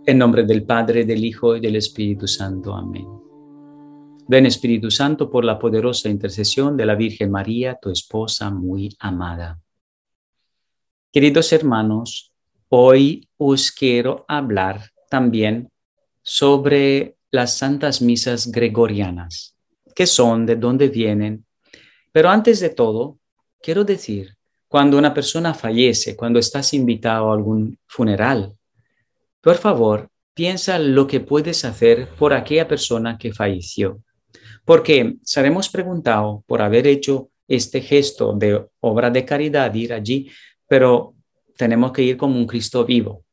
En nombre del Padre, del Hijo y del Espíritu Santo. Amén. Ven, Espíritu Santo, por la poderosa intercesión de la Virgen María, tu esposa muy amada. Queridos hermanos, hoy os quiero hablar también sobre las santas misas gregorianas, qué son, de dónde vienen. Pero antes de todo, quiero decir, cuando una persona fallece, cuando estás invitado a algún funeral, por favor, piensa lo que puedes hacer por aquella persona que falleció. Porque seremos preguntados por haber hecho este gesto de obra de caridad, ir allí, pero tenemos que ir como un Cristo vivo.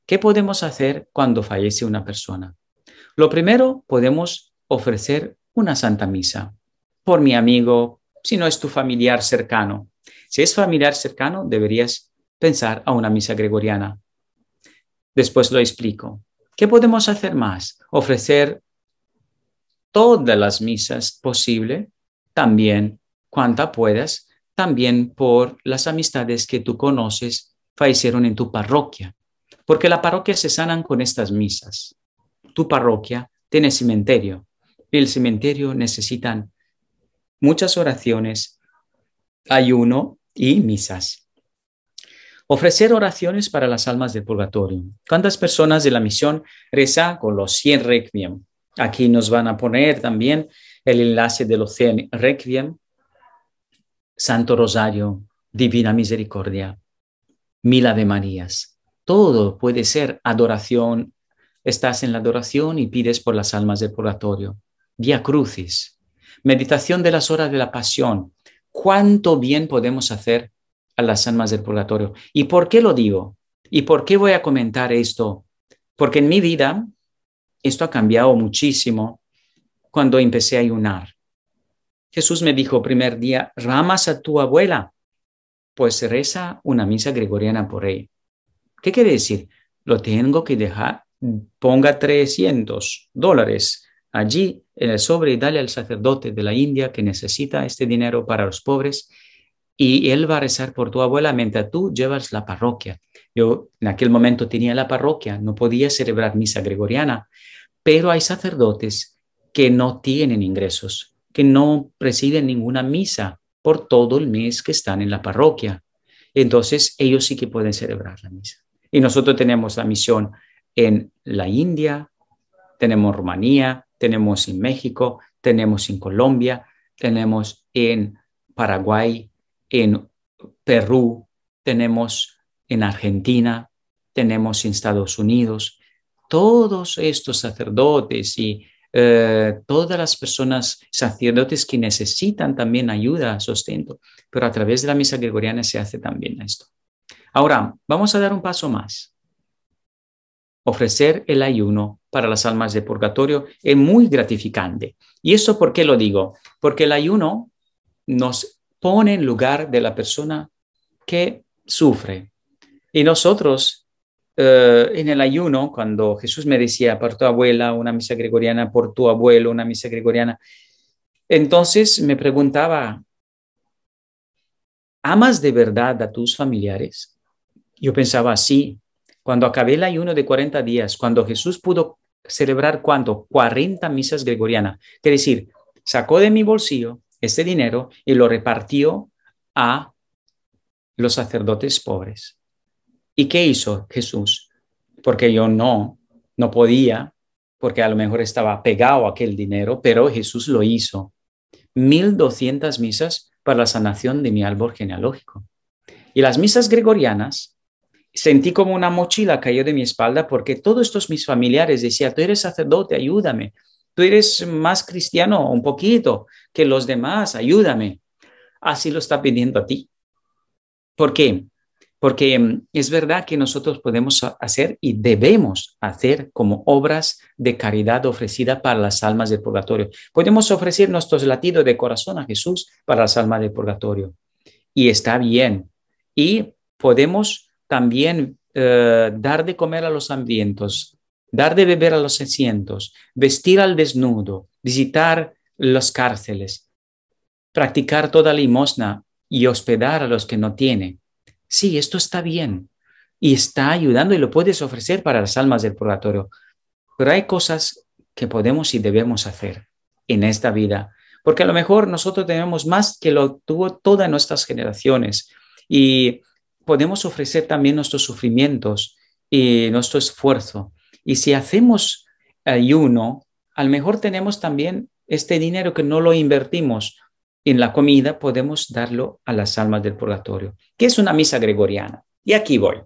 ¿Qué podemos hacer cuando fallece una persona? Lo primero, podemos ofrecer una Santa Misa por mi amigo, si no es tu familiar cercano. Si es familiar cercano, deberías pensar a una misa gregoriana. Después lo explico. ¿Qué podemos hacer más? Ofrecer todas las misas posible, también cuanta puedas, también por las amistades que tú conoces fallecieron en tu parroquia, porque la parroquia se sanan con estas misas. Tu parroquia tiene cementerio y el cementerio necesitan muchas oraciones, ayuno y misas. Ofrecer oraciones para las almas del purgatorio. ¿Cuántas personas de la misión rezan con los 100 requiem? Aquí nos van a poner también el enlace de los 100 requiem. Santo Rosario, Divina Misericordia, 1000 Ave Marías. Todo puede ser adoración. Estás en la adoración y pides por las almas del purgatorio. Vía Crucis. Meditación de las horas de la pasión. ¿Cuánto bien podemos hacer a las almas del purgatorio? ¿Y por qué lo digo? ¿Y por qué voy a comentar esto? Porque en mi vida esto ha cambiado muchísimo cuando empecé a ayunar. Jesús me dijo primer día, ¿amas a tu abuela? Pues reza una misa gregoriana por ella. ¿Qué quiere decir? Lo tengo que dejar, ponga $300 allí en el sobre y dale al sacerdote de la India que necesita este dinero para los pobres y él va a rezar por tu abuela mientras tú llevas la parroquia. Yo en aquel momento tenía la parroquia, no podía celebrar misa gregoriana, pero hay sacerdotes que no tienen ingresos, que no reciben ninguna misa por todo el mes que están en la parroquia. Entonces ellos sí que pueden celebrar la misa. Y nosotros tenemos la misión en la India, tenemos Rumanía, tenemos en México, tenemos en Colombia, tenemos en Paraguay, en Perú, tenemos en Argentina, tenemos en Estados Unidos. Todos estos sacerdotes y todas las personas, sacerdotes que necesitan también ayuda, sustento, pero a través de la misa gregoriana se hace también esto. Ahora, vamos a dar un paso más. Ofrecer el ayuno para las almas de purgatorio es muy gratificante. ¿Y eso por qué lo digo? Porque el ayuno nos pone en lugar de la persona que sufre. Y nosotros, en el ayuno, cuando Jesús me decía, por tu abuela, una misa gregoriana, por tu abuelo, una misa gregoriana, entonces me preguntaba, ¿amas de verdad a tus familiares? Yo pensaba, sí. Cuando acabé el ayuno de 40 días, cuando Jesús pudo celebrar, ¿cuánto? 40 misas gregorianas. Quiere decir, sacó de mi bolsillo este dinero y lo repartió a los sacerdotes pobres. ¿Y qué hizo Jesús? Porque yo no podía, porque a lo mejor estaba pegado a aquel dinero, pero Jesús lo hizo. 1200 misas para la sanación de mi árbol genealógico. Y las misas gregorianas, sentí como una mochila cayó de mi espalda porque todos estos mis familiares decían, tú eres sacerdote, ayúdame. Tú eres más cristiano un poquito que los demás, ayúdame. Así lo está pidiendo a ti. ¿Por qué? Porque es verdad que nosotros podemos hacer y debemos hacer como obras de caridad ofrecida para las almas del purgatorio. Podemos ofrecer nuestros latidos de corazón a Jesús para las almas del purgatorio. Y está bien. Y podemos también dar de comer a los hambrientos, dar de beber a los sedientos, vestir al desnudo, visitar las cárceles, practicar toda limosna y hospedar a los que no tienen. Sí, esto está bien. y está ayudando y lo puedes ofrecer para las almas del purgatorio. Pero hay cosas que podemos y debemos hacer en esta vida, porque a lo mejor nosotros tenemos más que lo tuvo todas nuestras generaciones y podemos ofrecer también nuestros sufrimientos y nuestro esfuerzo. Y si hacemos ayuno, a lo mejor tenemos también este dinero que no lo invertimos en la comida, podemos darlo a las almas del purgatorio. ¿Qué es una misa gregoriana? Y aquí voy.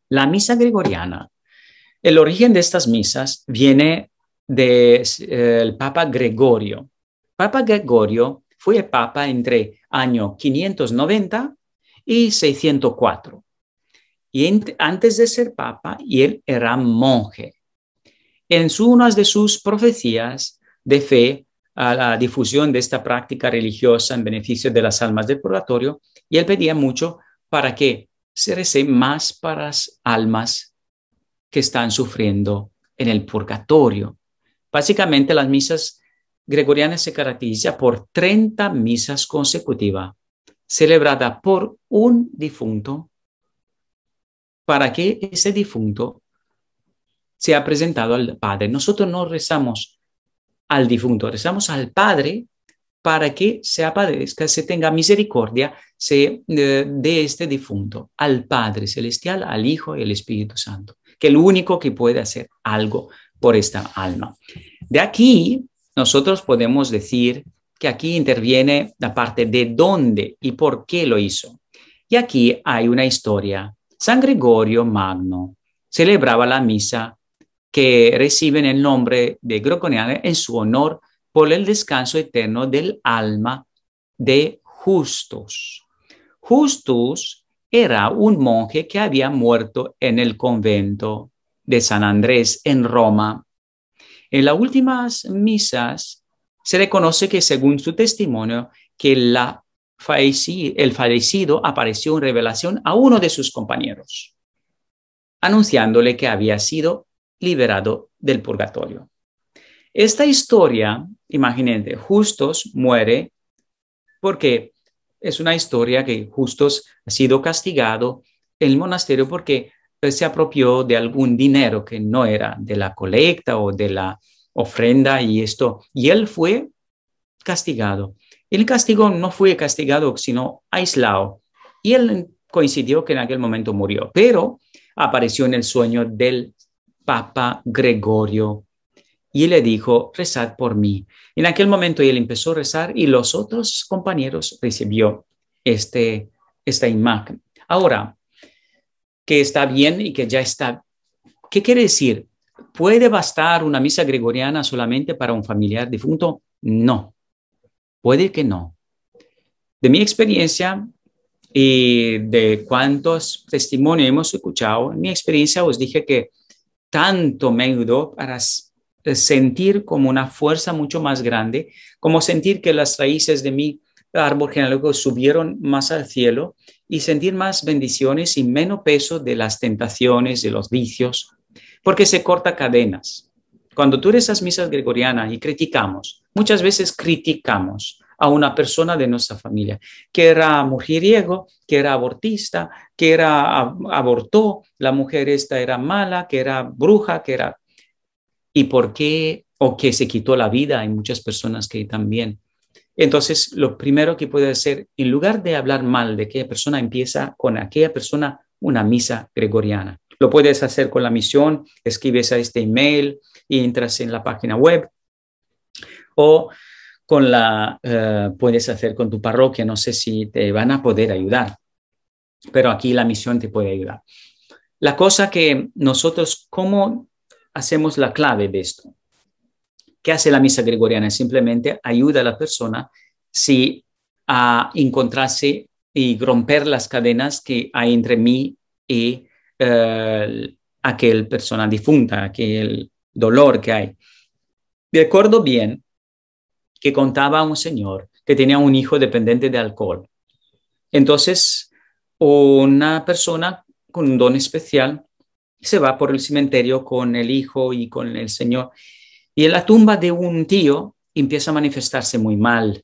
La misa gregoriana, el origen de estas misas viene del Papa Gregorio. Papa Gregorio fue papa entre año 590 y 604. Y antes de ser papa, él era monje. En una de sus profecías de fe a la difusión de esta práctica religiosa en beneficio de las almas del purgatorio, y él pedía mucho para que se rece más para las almas que están sufriendo en el purgatorio. Básicamente, las misas gregorianas se caracterizan por 30 misas consecutivas, celebradas por un difunto, para que ese difunto sea presentado al Padre. Nosotros no rezamos al difunto, rezamos al Padre para que se apadezca, se tenga misericordia de este difunto, al Padre Celestial, al Hijo y al Espíritu Santo, que es el único que puede hacer algo por esta alma. De aquí, nosotros podemos decir que aquí interviene la parte de dónde y por qué lo hizo. Y aquí hay una historia. San Gregorio Magno celebraba la misa que reciben el nombre de gregoriana en su honor por el descanso eterno del alma de Justus. Justus era un monje que había muerto en el convento de San Andrés en Roma. En las últimas misas se reconoce que, según su testimonio, que el fallecido apareció en revelación a uno de sus compañeros, anunciándole que había sido liberado del purgatorio. Esta historia, imagínate, Justus muere porque es una historia que Justus ha sido castigado en el monasterio porque se apropió de algún dinero que no era de la colecta o de la ofrenda y él fue castigado. El castigo no fue castigado, sino aislado. Y él coincidió que en aquel momento murió, pero apareció en el sueño del Papa Gregorio y le dijo, rezad por mí. En aquel momento él empezó a rezar y los otros compañeros recibió esta imagen. Ahora, que está bien y que ya está, ¿qué quiere decir? ¿Puede bastar una misa gregoriana solamente para un familiar difunto? No, puede que no. De mi experiencia y de cuántos testimonios hemos escuchado, en mi experiencia os dije que tanto me ayudó para sentir como una fuerza mucho más grande, como sentir que las raíces de mi árbol genealógico subieron más al cielo y sentir más bendiciones y menos peso de las tentaciones, de los vicios, porque se corta cadenas. Cuando tú rezas misas gregorianas y criticamos, muchas veces criticamos a una persona de nuestra familia, que era mujeriego, que era abortista, que abortó, la mujer esta era mala, que era bruja, que era... ¿Y por qué? O que se quitó la vida. Hay muchas personas que también. Entonces, lo primero que puede hacer, en lugar de hablar mal de aquella persona, empieza con aquella persona una misa gregoriana. Lo puedes hacer con la misión, escribes a este email y entras en la página web, o puedes hacer con tu parroquia. No sé si te van a poder ayudar, pero aquí la misión te puede ayudar. La cosa que nosotros, ¿cómo hacemos la clave de esto? ¿Qué hace la misa gregoriana? Simplemente ayuda a la persona a encontrarse y romper las cadenas que hay entre mí y aquella persona difunta, aquel dolor que hay. Recuerdo bien que contaba un señor que tenía un hijo dependiente de alcohol. Entonces, una persona con un don especial se va por el cementerio con el hijo y con el señor. Y en la tumba de un tío empieza a manifestarse muy mal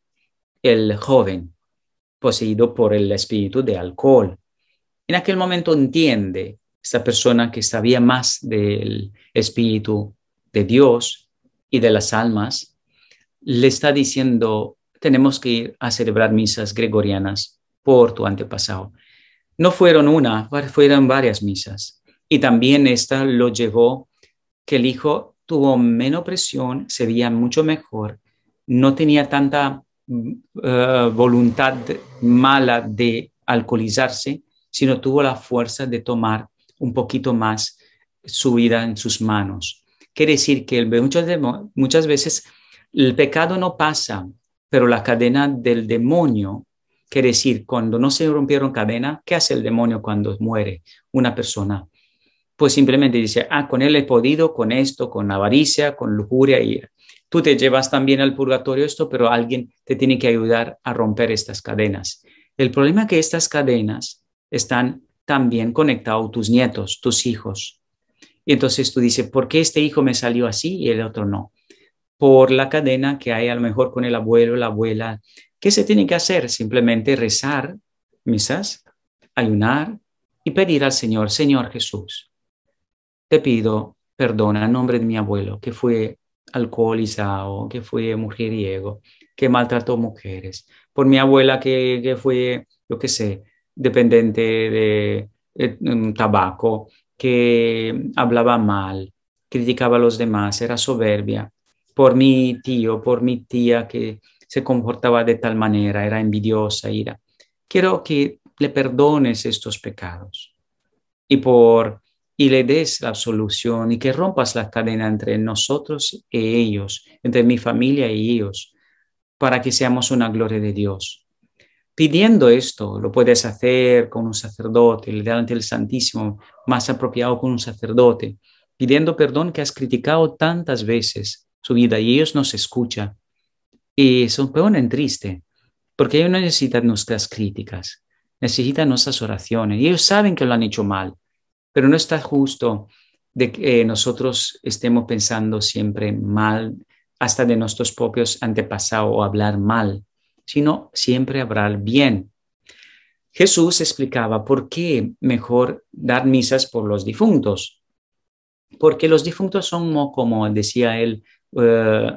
el joven, poseído por el espíritu de alcohol. En aquel momento entiende esta persona que sabía más del Espíritu de Dios y de las almas, le está diciendo, tenemos que ir a celebrar misas gregorianas por tu antepasado. No fueron una, fueron varias misas. Y también esta lo llevó que el hijo tuvo menos presión, se veía mucho mejor, no tenía tanta voluntad mala de alcoholizarse, sino tuvo la fuerza de tomar un poquito más su vida en sus manos. Quiere decir que muchas veces el pecado no pasa, pero la cadena del demonio, quiere decir, cuando no se rompieron cadena, ¿qué hace el demonio cuando muere una persona? Pues simplemente dice, con él he podido, con esto, con avaricia, con lujuria y ira. Tú te llevas también al purgatorio esto, pero alguien te tiene que ayudar a romper estas cadenas. El problema es que estas cadenas están también conectadas a tus nietos, tus hijos. Y entonces tú dices, ¿por qué este hijo me salió así y el otro no? Por la cadena que hay a lo mejor con el abuelo, la abuela. ¿Qué se tiene que hacer? Simplemente rezar misas, ayunar y pedir al Señor, Señor Jesús, te pido perdón a nombre de mi abuelo, que fue alcoholizado, que fue mujeriego, que maltrató mujeres, por mi abuela que fue, yo qué sé, dependiente de tabaco, que hablaba mal, criticaba a los demás, era soberbia, por mi tío, por mi tía que se comportaba de tal manera, era envidiosa, ira. Quiero que le perdones estos pecados y le des la solución y que rompas la cadena entre nosotros y ellos, entre mi familia y ellos, para que seamos una gloria de Dios. Pidiendo esto, lo puedes hacer con un sacerdote, delante del Santísimo, más apropiado con un sacerdote, pidiendo perdón que has criticado tantas veces su vida y ellos no se escuchan y se ponen triste, porque ellos no necesitan nuestras críticas, necesitan nuestras oraciones y ellos saben que lo han hecho mal. Pero no está justo de que nosotros estemos pensando siempre mal, hasta de nuestros propios antepasados, o hablar mal, sino siempre hablar bien. Jesús explicaba por qué mejor dar misas por los difuntos, porque los difuntos son como decía él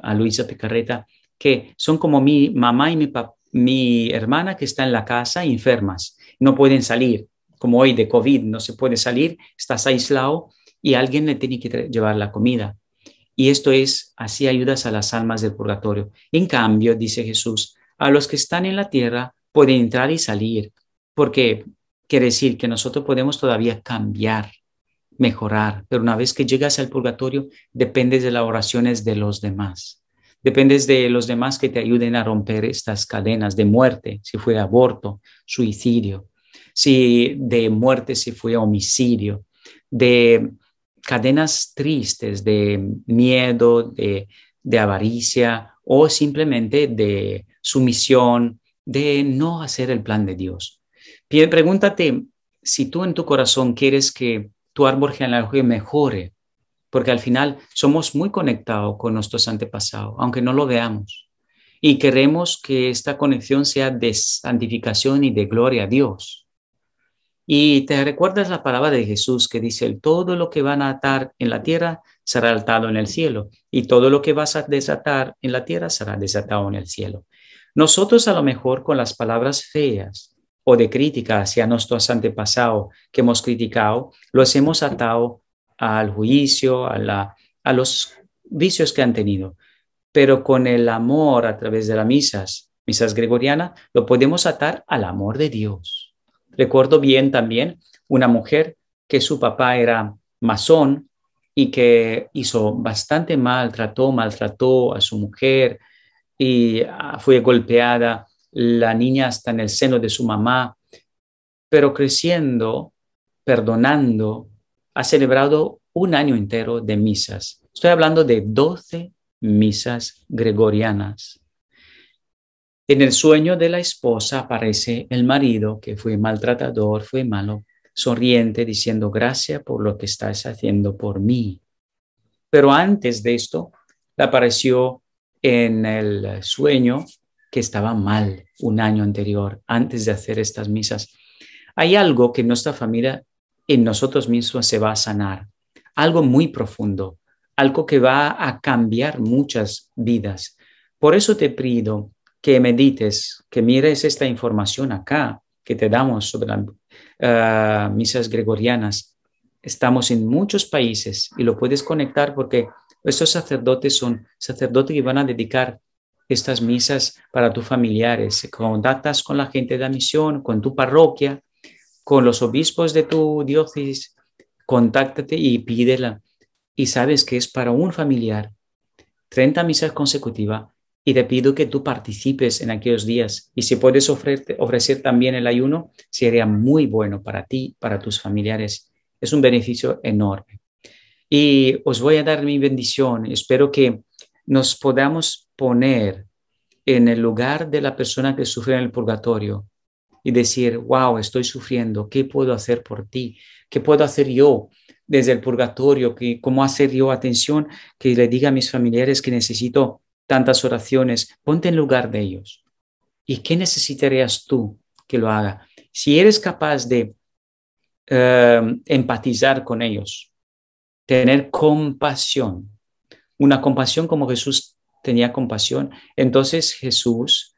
a Luisa Picarreta, que son como mi mamá y mi hermana que están en la casa enfermas, no pueden salir, como hoy de COVID, no se puede salir, estás aislado y alguien le tiene que llevar la comida. Y esto es, así ayudas a las almas del purgatorio. En cambio, dice Jesús, a los que están en la tierra pueden entrar y salir, porque quiere decir que nosotros podemos todavía cambiar, mejorar, pero una vez que llegas al purgatorio, dependes de las oraciones de los demás. Dependes de los demás que te ayuden a romper estas cadenas de muerte, si fue aborto, suicidio, si de muerte, si fue homicidio, de cadenas tristes, de miedo, de avaricia o simplemente de sumisión, de no hacer el plan de Dios. Pregúntate si tú en tu corazón quieres que tu árbol genealógico mejore, porque al final somos muy conectados con nuestros antepasados, aunque no lo veamos. Y queremos que esta conexión sea de santificación y de gloria a Dios. Y te recuerdas la palabra de Jesús que dice, todo lo que van a atar en la tierra será atado en el cielo, y todo lo que vas a desatar en la tierra será desatado en el cielo. Nosotros a lo mejor con las palabras feas o de crítica hacia nuestros antepasados que hemos criticado, los hemos atado al juicio, a los vicios que han tenido. Pero con el amor a través de las misas gregorianas, lo podemos atar al amor de Dios. Recuerdo bien también una mujer que su papá era masón y que hizo bastante maltrató a su mujer y fue golpeada la niña hasta en el seno de su mamá, pero creciendo, perdonando, ha celebrado un año entero de misas. Estoy hablando de 12 misas gregorianas. En el sueño de la esposa aparece el marido que fue maltratador, fue malo, sonriente, diciendo gracias por lo que estás haciendo por mí. Pero antes de esto, le apareció en el sueño que estaba mal un año anterior, antes de hacer estas misas. Hay algo que en nuestra familia, en nosotros mismos se va a sanar, algo muy profundo, algo que va a cambiar muchas vidas. Por eso te pido que medites, que mires esta información acá que te damos sobre las misas gregorianas. Estamos en muchos países y lo puedes conectar porque estos sacerdotes son sacerdotes que van a dedicar estas misas para tus familiares. Contactas con la gente de la misión, con tu parroquia, con los obispos de tu diócesis, contáctate y pídela. Y sabes que es para un familiar, 30 misas consecutivas, y te pido que tú participes en aquellos días. Y si puedes ofrecer también el ayuno, sería muy bueno para ti, para tus familiares. Es un beneficio enorme. Y os voy a dar mi bendición. Espero que nos podamos poner en el lugar de la persona que sufre en el purgatorio y decir, wow, estoy sufriendo, ¿qué puedo hacer por ti? ¿Qué puedo hacer yo desde el purgatorio? ¿Cómo hacer yo atención? Que le diga a mis familiares que necesito tantas oraciones. Ponte en lugar de ellos. ¿Y qué necesitarías tú que lo haga? Si eres capaz de empatizar con ellos, tener compasión, una compasión como Jesús tenía compasión, entonces Jesús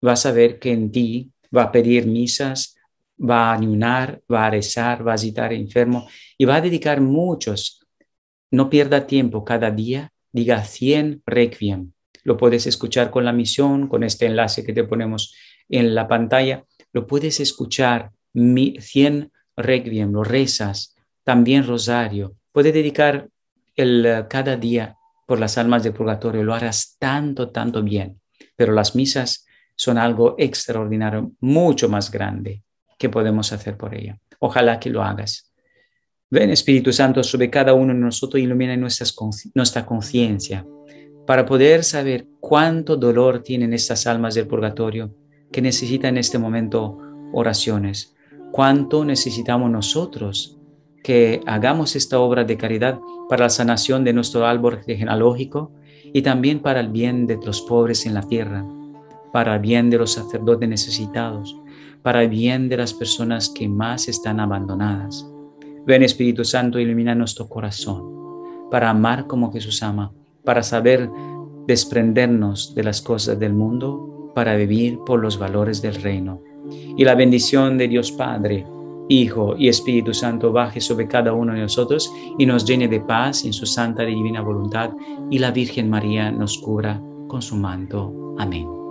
va a saber que en ti va a pedir misas, va a ayunar, va a rezar, va a visitar enfermos y va a dedicar muchos. No pierda tiempo cada día, diga 100 requiem. Lo puedes escuchar con la misión, con este enlace que te ponemos en la pantalla. Lo puedes escuchar 100 requiem, lo rezas, también rosario. Puedes dedicar cada día por las almas del purgatorio, lo harás tanto, tanto bien. Pero las misas son algo extraordinario, mucho más grande que podemos hacer por ella. Ojalá que lo hagas. Ven, Espíritu Santo, sobre cada uno de nosotros, ilumina nuestra conciencia para poder saber cuánto dolor tienen estas almas del purgatorio que necesitan en este momento oraciones. Cuánto necesitamos nosotros que hagamos esta obra de caridad para la sanación de nuestro árbol genealógico y también para el bien de los pobres en la tierra, para el bien de los sacerdotes necesitados, para el bien de las personas que más están abandonadas. Ven, Espíritu Santo, ilumina nuestro corazón para amar como Jesús ama, para saber desprendernos de las cosas del mundo, para vivir por los valores del reino. Y la bendición de Dios Padre, Hijo y Espíritu Santo baje sobre cada uno de nosotros y nos llene de paz en su santa y divina voluntad, y la Virgen María nos cubra con su manto. Amén.